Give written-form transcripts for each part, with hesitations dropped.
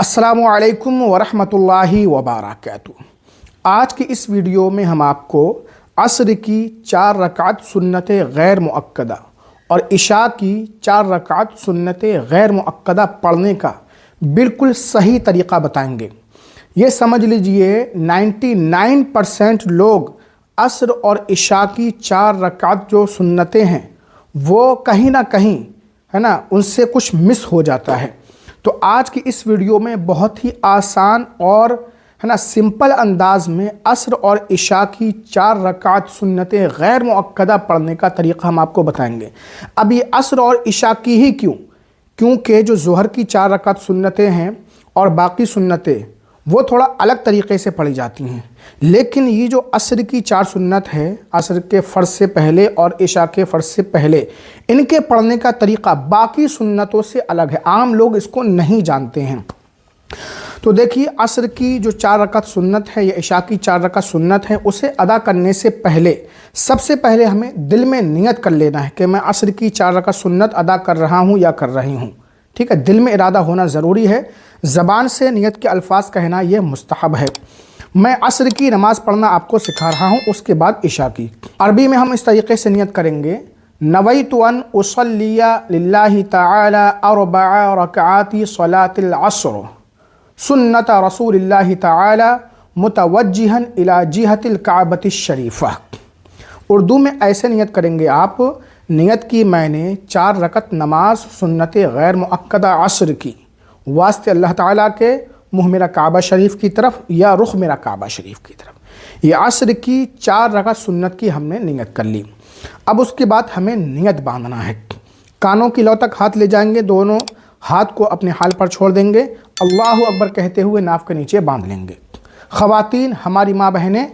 السلام علیکم ورحمۃ اللہ وبرکاتہ۔ آج کی اس ویڈیو میں ہم آپ کو عصر کی 4 رکعت سنت غیر مؤکدہ اور عشاء کی 4 رکعت سنت غیر مؤکدہ پڑھنے کا بالکل صحیح طریقہ بتائیں گے۔ یہ سمجھ لیجئے 99% لوگ عصر اور عشاء کی 4 رکعت جو سنتیں ہیں وہ کہیں نہ کہیں ان سے کچھ مس ہو جاتا ہے۔ تو آج کی اس ویڈیو میں بہت ہی آسان اور سمپل انداز میں عصر اور عشاء کی 4 رکعت سنتیں غیر مؤکدہ پڑھنے کا طریقہ ہم آپ کو بتائیں گے۔ اب یہ عصر اور عشاء کی ہی کیونکہ جو ظہر کی 4 رکعت سنتیں ہیں اور باقی سنتیں وہ تھوڑا الگ طریقے سے پڑھی جاتی ہیں، لیکن یہ جو عصر کی 4 سنت ہے، عصر کے فرض سے پہلے اور عشاء کے فرض سے پہلے، ان کے پڑھنے کا طریقہ باقی سنتوں سے الگ ہے، عام لوگ اس کو نہیں جانتے ہیں۔ تو دیکھیے، عصر کی جو 4 رکعت سنت ہے یا عشاء کی 4 رکعت سنت ہے، اسے ادا کرنے سے پہلے سب سے پہلے ہمیں دل میں نیت کر لینا ہے کہ میں عصر کی 4 رکعت سنت ادا کر رہا ہوں یا کر رہی ہوں۔ ٹھیک ہے، دل میں ارادہ ہونا ضروری ہے، زبان سے نیت کے الفاظ کہنا یہ مستحب ہے۔ میں عصر کی نماز پڑھنا آپ کو سکھا رہا ہوں، اس کے بعد عشاء کی۔ عربی میں ہم اس طریقے سے نیت کریں گے: نویت ان اصلی للہ تعالی 4 رکعات صلاۃ العصر سنت رسول اللہ تعالی متوجہا الی جہت الکعبۃ الشریفہ۔ اردو میں ایسے نیت کریں گے آپ: نیت کی میں نے 4 رکعت نماز سنت غیر مؤکدہ عصر کی واسطے اللہ تعالیٰ کے منہ میرا کعبہ شریف کی طرف یا رخ میرا کعبہ شریف کی طرف۔ یہ عصر کی 4 رکعت سنت کی ہم نے نیت کر لی۔ اب اس کے بعد ہمیں نیت باندھنا ہے۔ کانوں کی لو تک ہاتھ لے جائیں گے، دونوں ہاتھ کو اپنے حال پر چھوڑ دیں گے، اللہ اکبر کہتے ہوئے ناف کے نیچے باندھ لیں گے۔ خواتین، ہماری ماں بہنیں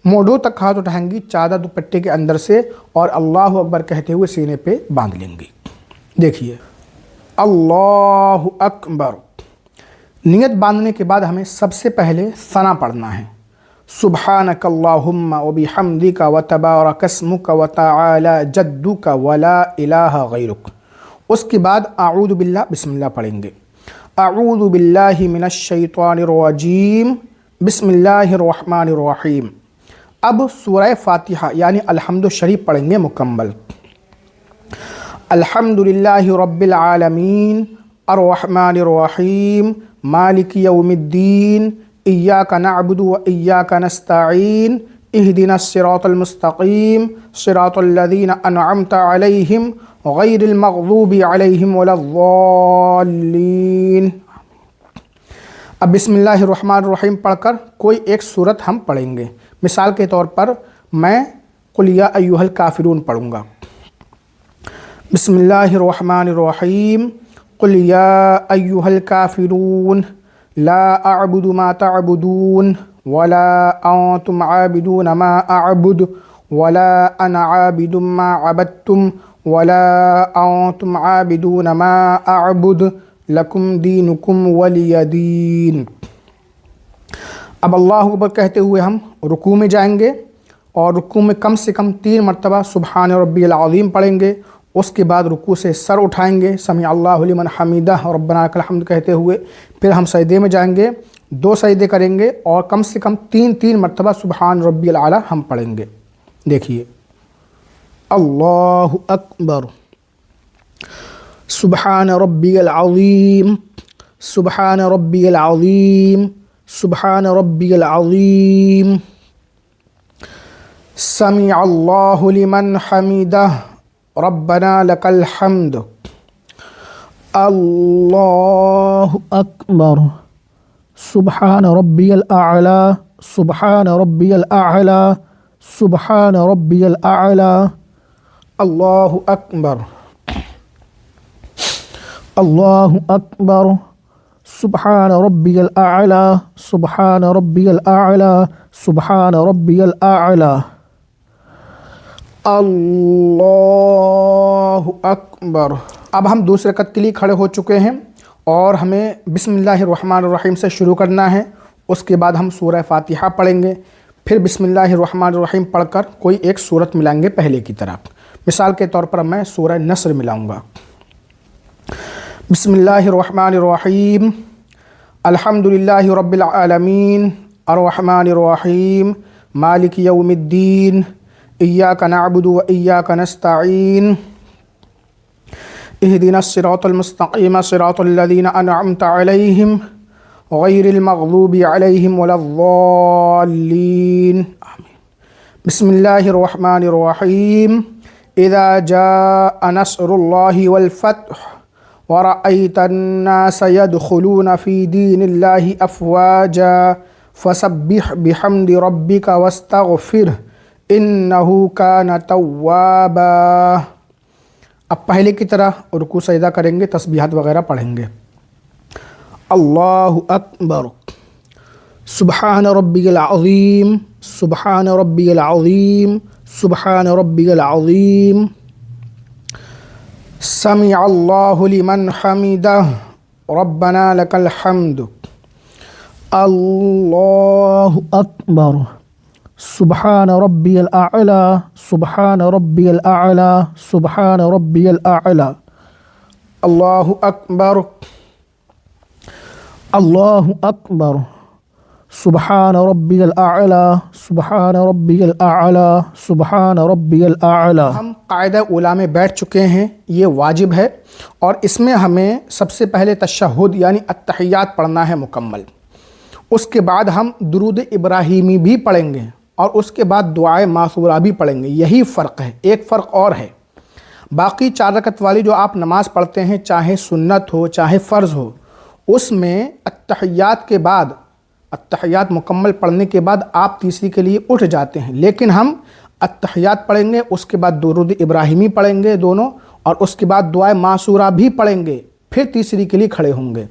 موڈوں تک ہاتھ اٹھائیں گی چادر دوپٹے کے اندر سے اور اللہ اکبر کہتے ہوئے سینے پہ باندھ لیں گی۔ دیکھیے، اللہ اکبر۔ نیت باندھنے کے بعد ہمیں سب سے پہلے ثنا پڑھنا ہے: سبحانک اللہم وبحمدک وتبارک اسمک وتعالی جدک ولا الہ غیرک۔ اس کے بعد اعوذ باللہ، بسم اللہ پڑھیں گے: اعوذ باللہ من الشیطان الرجیم، بسم اللہ الرحمن الرحیم۔ اب سورہ فاتحہ یعنی الحمد شریف پڑھیں گے مکمل: الحمدللہ رب العالمین الرحمن الرحیم مالک یوم الدین ایاک نعبد و ایاک نستعین اہدنا الصراط المستقیم صراط الذین انعمت علیہم غیر المغضوب علیہم ولا الضالین۔ اب بسم اللہ الرحمن الرحیم پڑھ کر کوئی ایک سورت ہم پڑھیں گے۔ مثال کے طور پر میں قل یا ایھا الکافرون پڑھوں گا۔ بسم اللہ الرحمن الرحیم، قل یا ایھا الکافرون لا اعبد ما تعبدون ولا انتم عابدون ما اعبد ولا انا عابد ما عبدتم ولا انتم عابدون ما اعبد لکم دینکم ولی دین۔ اب اللہ اکبر کہتے ہوئے ہم رکوع میں جائیں گے اور رکوع میں کم سے کم 3 مرتبہ سبحان ربی العظیم پڑھیں گے۔ اس کے بعد رکوع سے سر اٹھائیں گے، سمع اللہ لمن حمیدہ ربنا لک الحمد کہتے ہوئے۔ پھر ہم سجدے میں جائیں گے، 2 سجدے کریں گے اور کم سے کم 3 مرتبہ سبحان ربی الاعلیٰ ہم پڑھیں گے۔ دیکھیے، اللہ اکبر، سبحان ربی العظیم، سبحان ربی العظیم، سبحان ربی العظیم، سمع اللہ لمن حمیدہ ربنا لک الحمد، اللہ اکبر، سبحان ربی الاعلی، سبحان ربی الاعلی، سبحان ربی الاعلی، اللہ اکبر، اللہ اکبر، سبحان ربی الاعلی، سبحان ربی الاعلی، سبحان ربی الاعلی، اللہ اکبر۔ اب ہم دوسرے رکعت کے لیے کھڑے ہو چکے ہیں اور ہمیں بسم اللہ الرحمن الرحیم سے شروع کرنا ہے۔ اس کے بعد ہم سورہ فاتحہ پڑھیں گے، پھر بسم اللہ الرحمن الرحیم پڑھ کر کوئی ایک سورت ملائیں گے پہلے کی طرح۔ مثال کے طور پر میں سورہ نصر ملاؤں گا۔ بسم اللہ الرحمن الرحیم، الحمدللہ رب العالمین الرحمن الرحیم مالک یوم الدین ایاک نعبد و ایاک نستعین اہدنا الصراط المستقیم صراط الذین انعمت علیہم غیر المغضوب علیہم ولا الضالین آمین۔ بسم اللہ الرحمن الرحیم اذا جاء نصر اللہ والفتح ورأيت الناس يدخلون في دين الله أفواجا فسبح بحمد ربك واستغفره إنه كان توابا۔ اب پہلے کی طرح رکوع سجدہ کریں گے، تسبیحات وغیرہ پڑھیں گے۔ اللہ اکبر، سبحان ربی العظیم، سبحان ربی العظیم، سبحان ربی العظیم، سمع اللہ لمن حمدہ ربنا لک الحمد، اللہ اکبر، سبحان ربی الاعلی، سبحان ربی الاعلی، سبحان ربی الاعلی، اللہ اکبر، اللہ اکبر، سبحان ربی الاعلی، سبحان ربی الاعلی، سبحان ربی الاعلی۔ ہم قاعدہ اولیٰ میں بیٹھ چکے ہیں، یہ واجب ہے، اور اس میں ہمیں سب سے پہلے تشہد یعنی التحیات پڑھنا ہے مکمل۔ اس کے بعد ہم درود ابراہیمی بھی پڑھیں گے، اور اس کے بعد دعائے معثورہ بھی پڑھیں گے۔ یہی فرق ہے۔ ایک فرق اور ہے، باقی 4 رکعت والی جو آپ نماز پڑھتے ہیں، چاہے سنت ہو چاہے فرض ہو، اس میں التحیات کے بعد، التحیات مکمل پڑھنے کے بعد آپ تیسری کے لیے اٹھ جاتے ہیں، لیکن ہم التحیات پڑھیں گے، اس کے بعد درود ابراہیمی پڑھیں گے دونوں، اور اس کے بعد دعائے معثورہ بھی پڑھیں گے، پھر تیسری کے لیے کھڑے ہوں گے۔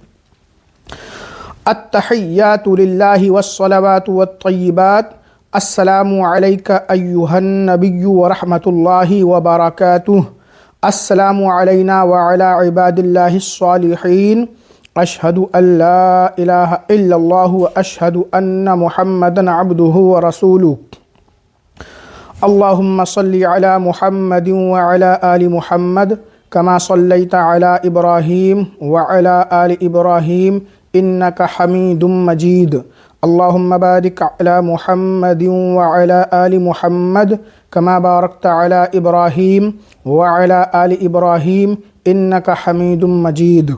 التحیات للہ والصلوات والطیبات، السلام علیک ایہا النبی ورحمۃ اللہ وبرکاتہ، السلام علینا وعلی عباد اللہ الصالحین، اشہد ان لا الہ الا اللہ واشہد ان محمدا عبدہ ورسولہ، اللہم صلی علی محمد وعلی آل محمد کما صلیت علی ابراہیم وعلی آل ابراہیم انک حمید مجید، اللہم بارک علی محمد وعلی آل محمد کما بارکت علی ابراہیم وعلی آل ابراہیم انک حمید مجید،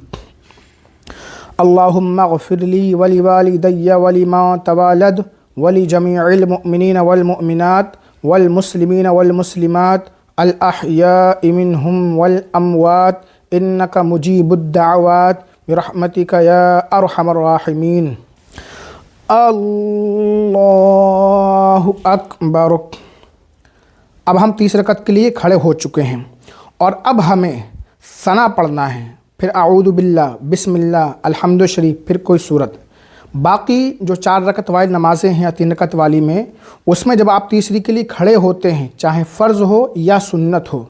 اللہم اغفر لی ولوالدی ولمن تولد ولجمیع المؤمنین والمؤمنات والمسلمین والمسلمات الاحیاء منہم والاموات انک مجیب الدعوات برحمتک یا ارحم الراحمین۔ اللہ اکبر۔ اب ہم تیسری رکعت کے لیے کھڑے ہو چکے ہیں، اور اب ہمیں ثنا پڑھنا ہے، پھر اعوذ باللہ، بسم اللہ، الحمد شریف، پھر کوئی صورت۔ باقی جو 4 رکعت والی نمازیں ہیں یا 3 رکعت والی میں، اس میں جب آپ تیسری کے لیے کھڑے ہوتے ہیں، چاہے فرض ہو یا سنت ہو،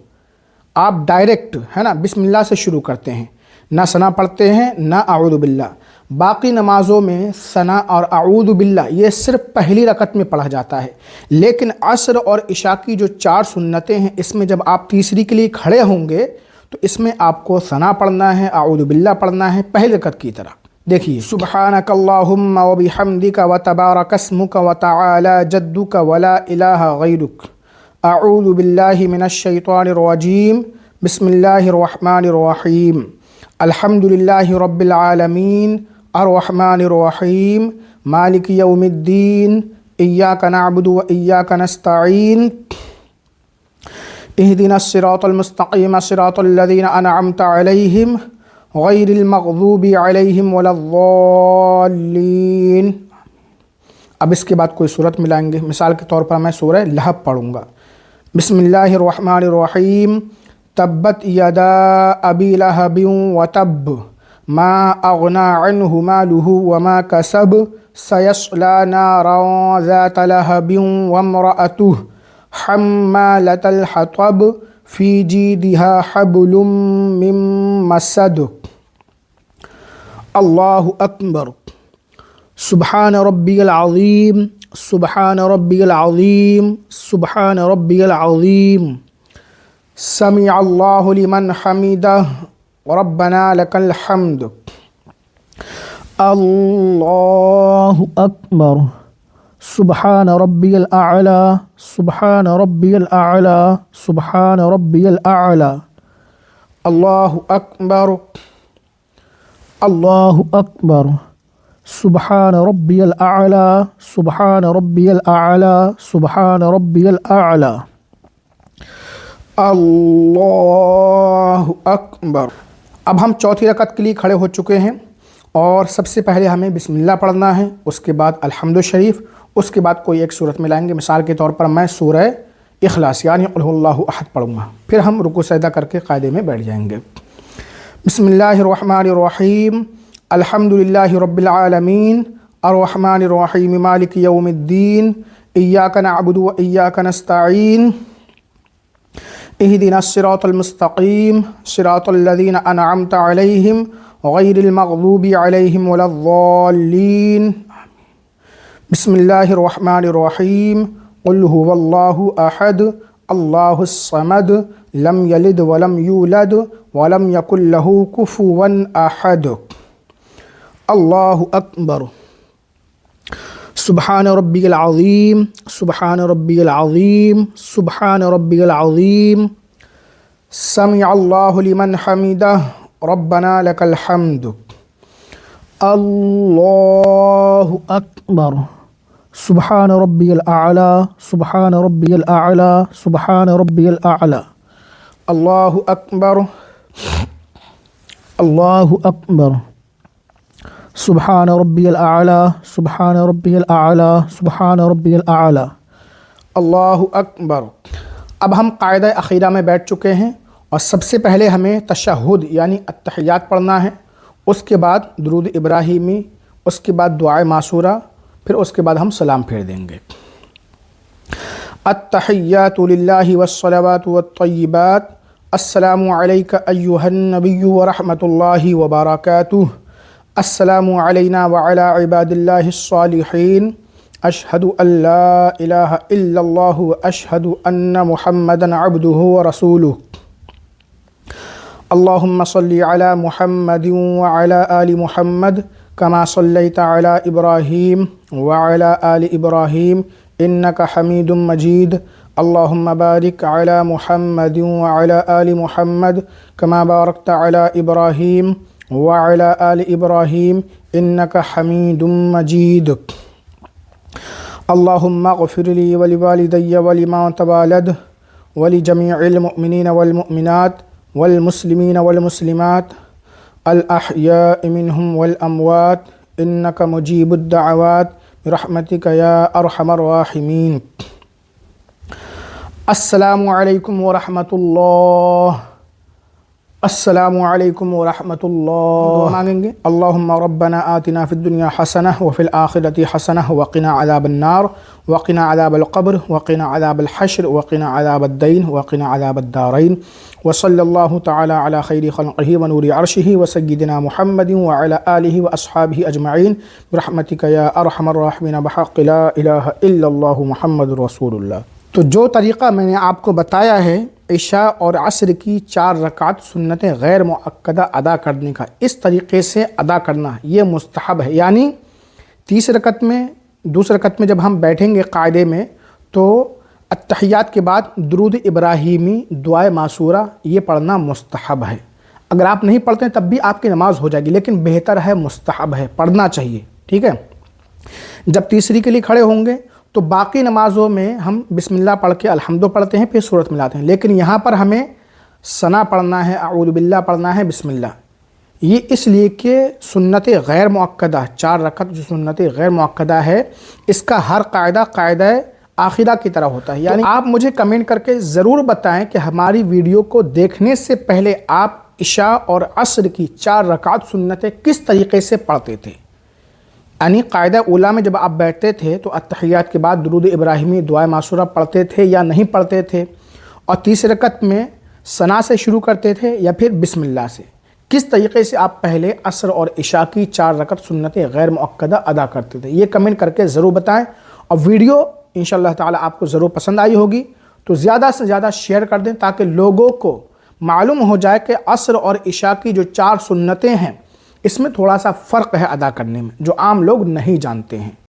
آپ ڈائریکٹ ہے نا بسم اللہ سے شروع کرتے ہیں، نہ ثنا پڑھتے ہیں نہ اعوذ باللہ۔ باقی نمازوں میں ثنا اور اعوذ باللہ یہ صرف پہلی رکعت میں پڑھا جاتا ہے، لیکن عصر اور عشاء کی جو 4 سنتیں ہیں، اس میں جب آپ تیسری کے لیے کھڑے ہوں گے تو اس میں آپ کو ثنا پڑھنا ہے، اعوذ باللہ پڑھنا ہے، پہلی رکعت کی طرح۔ دیکھیے، سبحانک اللہم وبحمدک وتبارک اسمک وتعالی جدک ولا الہ غیرک، اعوذ باللہ من الشیطان الرجیم، بسم اللہ الرحمن الرحیم، الحمدللہ رب العالمین، الرحمن الرحیم، مالک یوم الدین، ایاک نعبد و ایاک نستعین، اہدنا الصراط المستقیم صراط الذین انعمت علیہم غیر المغضوب علیہم ولا الضالین۔ اب اس کے بعد کوئی صورت ملائیں گے، مثال کے طور پر میں سورہ لہب پڑھوں گا۔ بسم اللہ الرحمن الرحیم، تبت یدا ابی لہب وتب ما اغنی عنہ مالہ وما کسب سیصلی نارا ذات لہب وامرأتہ حمالۃ الحطب فی جیدہا حبل من مسد۔ اللہ اکبر، سبحان ربی العظیم، سبحان ربی العظیم، سبحان ربی العظیم، سمع اللہ لمن حمدہ ربنا لک الحمد، اللہ اکبر سبحان ربی الاعلی سبحان ربی الاعلی سبحان ربی الاعلی اللہ اکبر اللہ اکبر سبحان ربی الاعلی سبحان ربی الاعلی سبحان ربی الاعلی اللہ اکبر۔ اب ہم چوتھی رکعت کے لیے کھڑے ہو چکے ہیں اور سب سے پہلے ہمیں بسم اللہ پڑھنا ہے، اس کے بعد الحمد شریف، اس کے بعد کوئی ایک صورت ملائیں گے۔ مثال کے طور پر میں سورہ اخلاص یعنی قل هو اللہ احد پڑھوں گا، پھر ہم رکوع سجدہ کر کے قاعدے میں بیٹھ جائیں گے۔ بسم اللہ الرحمن الرحیم، الحمد للہ رب العالمین، الرحمن الرحیم، مالک یوم الدین، ایاک نعبد و ایاک نستعین، اہدنا الصراط المستقیم، صراط الذین انعمت علیہم غیر المغضوب علیہم ولا الضالین۔ بسم اللہ الرحمن الرحیم، قل هو اللہ احد اللہ الصمد لم یلد ولم یولد ولم یکن لہ کفوا احد۔ اللہ اکبر سبحان ربی العظیم سبحان ربی العظیم سبحان ربی العظیم، سمع اللہ لمن حمدہ ربنا لک الحمد۔ اللہ اکبر سبحان ربی الاعلی سبحان ربی الاعلی سبحان ربی الاعلی، اللہ اکبر اللہ اکبر سبحان ربی الاعلی سبحان ربی الاعلی سبحان ربی الاعلی، اللہ اکبر۔ اب ہم قاعدہ اخیرہ میں بیٹھ چکے ہیں اور سب سے پہلے ہمیں تشہد یعنی التحیات پڑھنا ہے، اس کے بعد درود ابراہیمی، اس کے بعد دعائے معصورہ، پھر اس کے بعد ہم سلام پھیر دیں گے۔ التحیات للہ والصلوات والطیبات، السلام علیک ایہا النبی ورحمۃ اللہ وبرکاتہ، السلام علینا وعلی عباد اللہ الصالحین، اشہد ان لا الہ الا اللہ واشہد ان محمدا عبدہ ورسولہ، اللہم صلی علی محمد وعلی آل محمد کما صلیت علی ابراہیم وعلی آل ابراہیم انک حمید مجید، اللہم بارک علی محمد وعلی آل محمد کما بارکت علی ابراہیم وعلی آل ابراہیم انک حمید مجید، اللہم اغفر لی ولوالدی ولمن تولد ولجمیع المؤمنین والمؤمنات والمسلمین والمسلمات الاحیاء منہم والاموات انک مجیب الدعوات برحمتک یا ارحم الراحمین۔ السلام علیکم ورحمۃ اللہ، السلام علیکم ورحمۃ اللہ مانگیں گے۔ اللہم ربنا آتنا فی الدنیا حسنہ وفی الآخرۃ حسنہ وقنا عذاب النار وقنا عذاب القبر وقنا عذاب الحشر وقنا عذاب الدین وقنا عذاب الدارین، وصلی اللہ تعالی علی خیر خلقہ ونور عرشہ وسیدنا محمد وعلی آلہ واصحابہ اجمعین برحمتک یا ارحم الراحمین بحق لا الہ الا اللہ محمد رسول اللہ۔ تو جو طریقہ میں نے آپ کو بتایا ہے عشاء اور عصر کی 4 رکعت سنتیں غیر مؤکدہ ادا کرنے کا، اس طریقے سے ادا کرنا یہ مستحب ہے، یعنی تیسری رکعت میں، دوسری رکعت میں جب ہم بیٹھیں گے قاعدے میں تو التحیات کے بعد درود ابراہیمی، دعائے معصورہ یہ پڑھنا مستحب ہے۔ اگر آپ نہیں پڑھتے تب بھی آپ کی نماز ہو جائے گی، لیکن بہتر ہے، مستحب ہے، پڑھنا چاہیے، ٹھیک ہے۔ جب تیسری کے لیے کھڑے ہوں گے تو باقی نمازوں میں ہم بسم اللہ پڑھ کے الحمد پڑھتے ہیں، پھر سورت ملاتے ہیں، لیکن یہاں پر ہمیں ثنا پڑھنا ہے، اعوذ باللہ پڑھنا ہے، بسم اللہ۔ یہ اس لیے کہ سنت غیر مؤکدہ 4 رکعت جو سنت غیر مؤکدہ ہے، اس کا ہر قاعدہ قاعدہ آخرہ کی طرح ہوتا ہے، یعنی آپ مجھے کمنٹ کر کے ضرور بتائیں کہ ہماری ویڈیو کو دیکھنے سے پہلے آپ عشاء اور عصر کی 4 رکعت سنتیں کس طریقے سے پڑھتے تھے، یعنی قاعدہ اولیٰ میں جب آپ بیٹھتے تھے تو التحیات کے بعد درود ابراہیمی، دعائے معصورہ پڑھتے تھے یا نہیں پڑھتے تھے، اور تیسری رکعت میں ثنا سے شروع کرتے تھے یا پھر بسم اللہ سے، کس طریقے سے آپ پہلے عصر اور عشاء کی 4 رکعت سنتیں غیر مؤکدہ ادا کرتے تھے، یہ کمنٹ کر کے ضرور بتائیں۔ اور ویڈیو انشاءاللہ تعالی آپ کو ضرور پسند آئی ہوگی تو زیادہ سے زیادہ شیئر کر دیں تاکہ لوگوں کو معلوم ہو جائے کہ عصر اور عشاء کی جو 4 سنتیں ہیں اس میں تھوڑا سا فرق ہے ادا کرنے میں جو عام لوگ نہیں جانتے ہیں۔